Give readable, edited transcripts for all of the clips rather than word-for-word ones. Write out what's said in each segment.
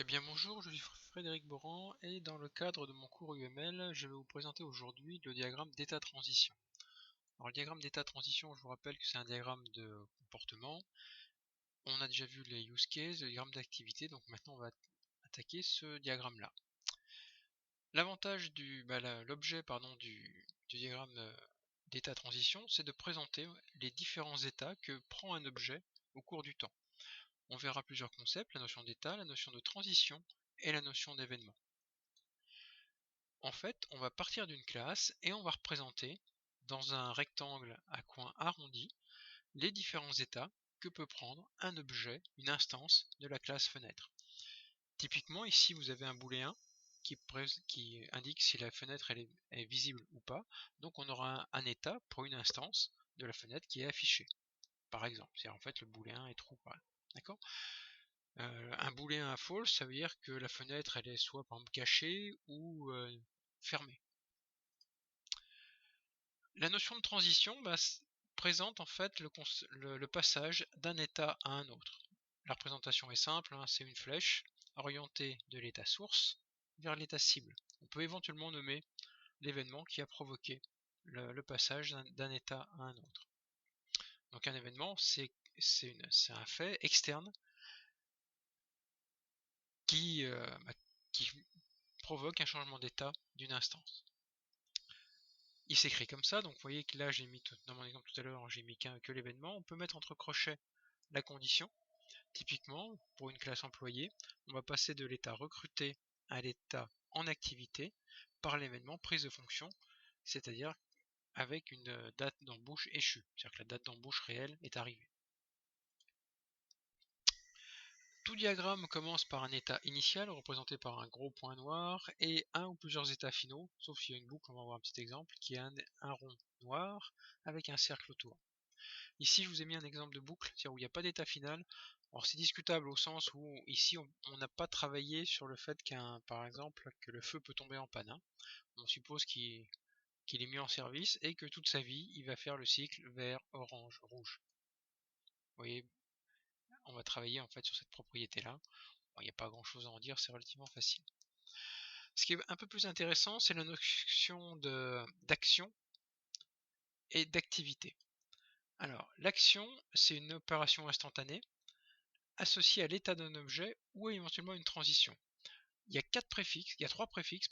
Eh bien bonjour, je suis Frédéric Boran et dans le cadre de mon cours UML, je vais vous présenter aujourd'hui le diagramme d'état-transition. Alors le diagramme d'état-transition, je vous rappelle que c'est un diagramme de comportement. On a déjà vu les use cases, le diagramme d'activité, donc maintenant on va attaquer ce diagramme-là. L'avantage l'objet du diagramme d'état-transition, c'est de présenter les différents états que prend un objet au cours du temps. On verra plusieurs concepts, la notion d'état, la notion de transition et la notion d'événement. En fait, on va partir d'une classe et on va représenter dans un rectangle à coin arrondi les différents états que peut prendre un objet, une instance de la classe fenêtre. Typiquement, ici vous avez un booléen qui indique si la fenêtre est visible ou pas. Donc on aura un état pour une instance de la fenêtre qui est affichée. Par exemple, c'est en fait le booléen est true. D'accord. Un booléen à false, ça veut dire que la fenêtre elle est soit par exemple cachée ou fermée. La notion de transition présente en fait le passage d'un état à un autre. La représentation est simple, c'est une flèche orientée de l'état source vers l'état cible. On peut éventuellement nommer l'événement qui a provoqué le passage d'un état à un autre. Donc un événement, c'est un fait externe qui provoque un changement d'état d'une instance. Il s'écrit comme ça, donc vous voyez que là j'ai mis, dans mon exemple tout à l'heure, j'ai mis que l'événement. On peut mettre entre crochets la condition. Typiquement, pour une classe employée, on va passer de l'état recruté à l'état en activité par l'événement prise de fonction, c'est-à-dire avec une date d'embauche échue, c'est-à-dire que la date d'embauche réelle est arrivée. Tout diagramme commence par un état initial représenté par un gros point noir et un ou plusieurs états finaux, sauf s'il y a une boucle, on va voir un petit exemple, qui est un rond noir avec un cercle autour. Ici, je vous ai mis un exemple de boucle, c'est-à-dire où il n'y a pas d'état final. Alors c'est discutable au sens où ici on n'a pas travaillé sur le fait par exemple, que le feu peut tomber en panne. On suppose qu'il est mis en service et que toute sa vie, il va faire le cycle vert, orange, rouge. Vous voyez, on va travailler en fait sur cette propriété-là. Bon, il n'y a pas grand-chose à en dire, c'est relativement facile. Ce qui est un peu plus intéressant, c'est la notion d'action et d'activité. Alors, l'action, c'est une opération instantanée associée à l'état d'un objet ou éventuellement une transition. Il y a trois préfixes,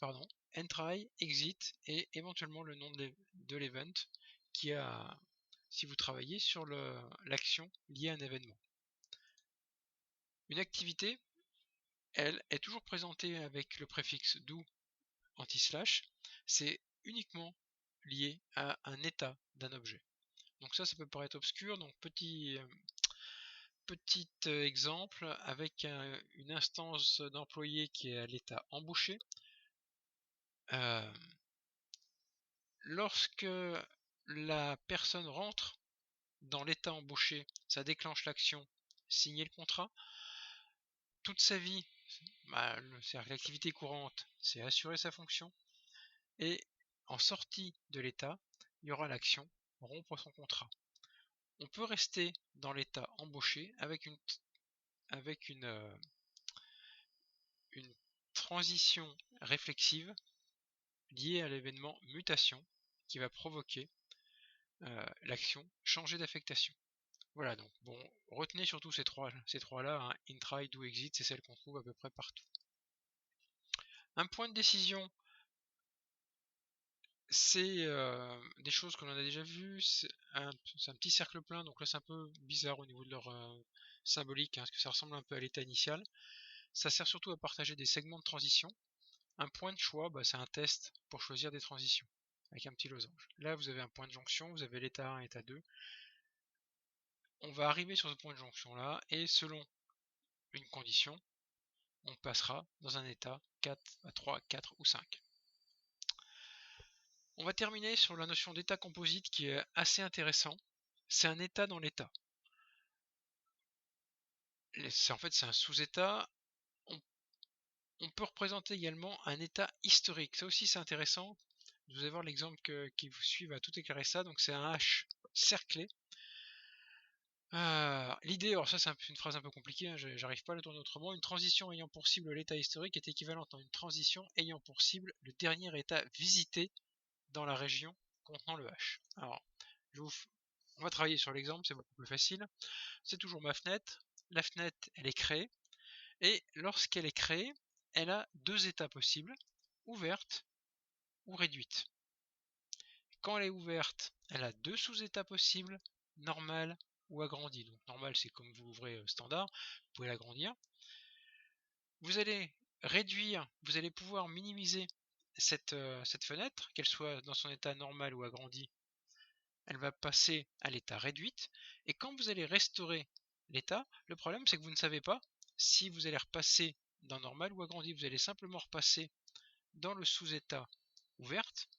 entry, exit et éventuellement le nom de l'event si vous travaillez sur l'action liée à un événement. Une activité, elle, est toujours présentée avec le préfixe do anti-slash, c'est uniquement lié à un état d'un objet. Donc ça peut paraître obscur, donc petit exemple avec une instance d'employé qui est à l'état embauché. Lorsque la personne rentre dans l'état embauché, ça déclenche l'action signer le contrat. Toute sa vie, c'est-à-dire l'activité courante, c'est assurer sa fonction. Et en sortie de l'état, il y aura l'action rompre son contrat. On peut rester dans l'état embauché avec une transition réflexive liée à l'événement mutation qui va provoquer l'action changer d'affectation. Voilà, donc bon, retenez surtout ces trois-là, in, try, do, exit, c'est celles qu'on trouve à peu près partout. Un point de décision, c'est des choses que l'on a déjà vues, c'est un petit cercle plein, donc là c'est un peu bizarre au niveau de leur symbolique, parce que ça ressemble un peu à l'état initial. Ça sert surtout à partager des segments de transition. Un point de choix, c'est un test pour choisir des transitions, avec un petit losange. Là vous avez un point de jonction, vous avez l'état 1, état 2. On va arriver sur ce point de jonction là, et selon une condition, on passera dans un état 4 à 3, 4 ou 5. On va terminer sur la notion d'état composite qui est assez intéressant. C'est un état dans l'état. En fait, c'est un sous-état. On peut représenter également un état historique. Ça aussi, c'est intéressant. Vous allez voir l'exemple qui vous suit va tout éclairer ça. Donc, c'est un H cerclé. L'idée, alors ça c'est une phrase un peu compliquée, hein, j'arrive pas à la tourner autrement. Une transition ayant pour cible l'état historique est équivalente à une transition ayant pour cible le dernier état visité dans la région contenant le hash. Alors, on va travailler sur l'exemple, c'est beaucoup plus facile. C'est toujours ma fenêtre. La fenêtre, elle est créée. Et lorsqu'elle est créée, elle a deux états possibles, ouverte ou réduite. Quand elle est ouverte, elle a deux sous-états possibles, normal ou agrandi. Donc normal, c'est comme vous l'ouvrez standard, vous pouvez l'agrandir. Vous allez réduire, vous allez pouvoir minimiser cette fenêtre, qu'elle soit dans son état normal ou agrandi, elle va passer à l'état réduite. Et quand vous allez restaurer l'état, le problème c'est que vous ne savez pas si vous allez repasser dans normal ou agrandi. Vous allez simplement repasser dans le sous-état ouverte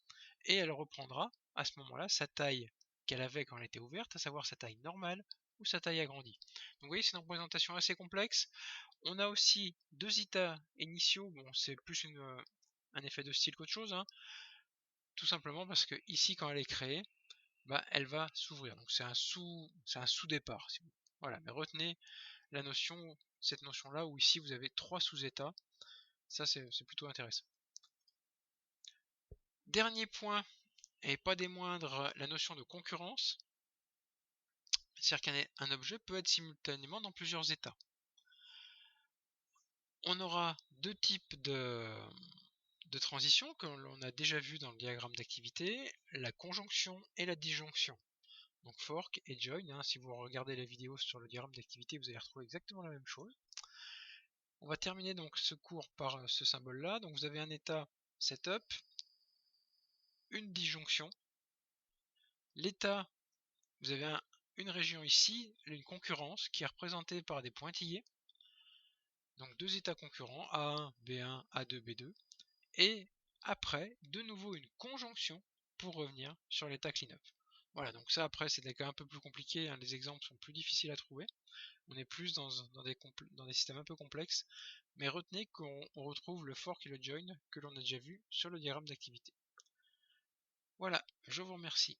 et elle reprendra à ce moment-là sa taille qu'elle avait quand elle était ouverte, à savoir sa taille normale ou sa taille agrandie. Donc vous voyez, c'est une représentation assez complexe. On a aussi deux états initiaux, bon c'est plus un effet de style qu'autre chose, hein. Tout simplement parce que ici quand elle est créée, bah, elle va s'ouvrir. Donc c'est un sous-départ. Si vous... Voilà, mais retenez la notion, cette notion-là où ici vous avez trois sous-états. Ça c'est plutôt intéressant. Dernier point, et pas des moindres, la notion de concurrence. C'est-à-dire qu'un objet peut être simultanément dans plusieurs états. On aura deux types de transitions que l'on a déjà vu dans le diagramme d'activité, la conjonction et la disjonction. Donc fork et join, hein, si vous regardez la vidéo sur le diagramme d'activité, vous allez retrouver exactement la même chose. On va terminer donc ce cours par ce symbole-là. Donc vous avez un état setup, une disjonction. L'état, vous avez une région ici, une concurrence qui est représentée par des pointillés. Donc deux états concurrents, A1, B1, A2, B2. Et après, de nouveau une conjonction pour revenir sur l'état cleanup. Voilà, donc ça après c'est des cas un peu plus compliqués, hein, les exemples sont plus difficiles à trouver. On est plus dans des systèmes un peu complexes, mais retenez qu'on retrouve le fork et le join que l'on a déjà vu sur le diagramme d'activité. Voilà, je vous remercie.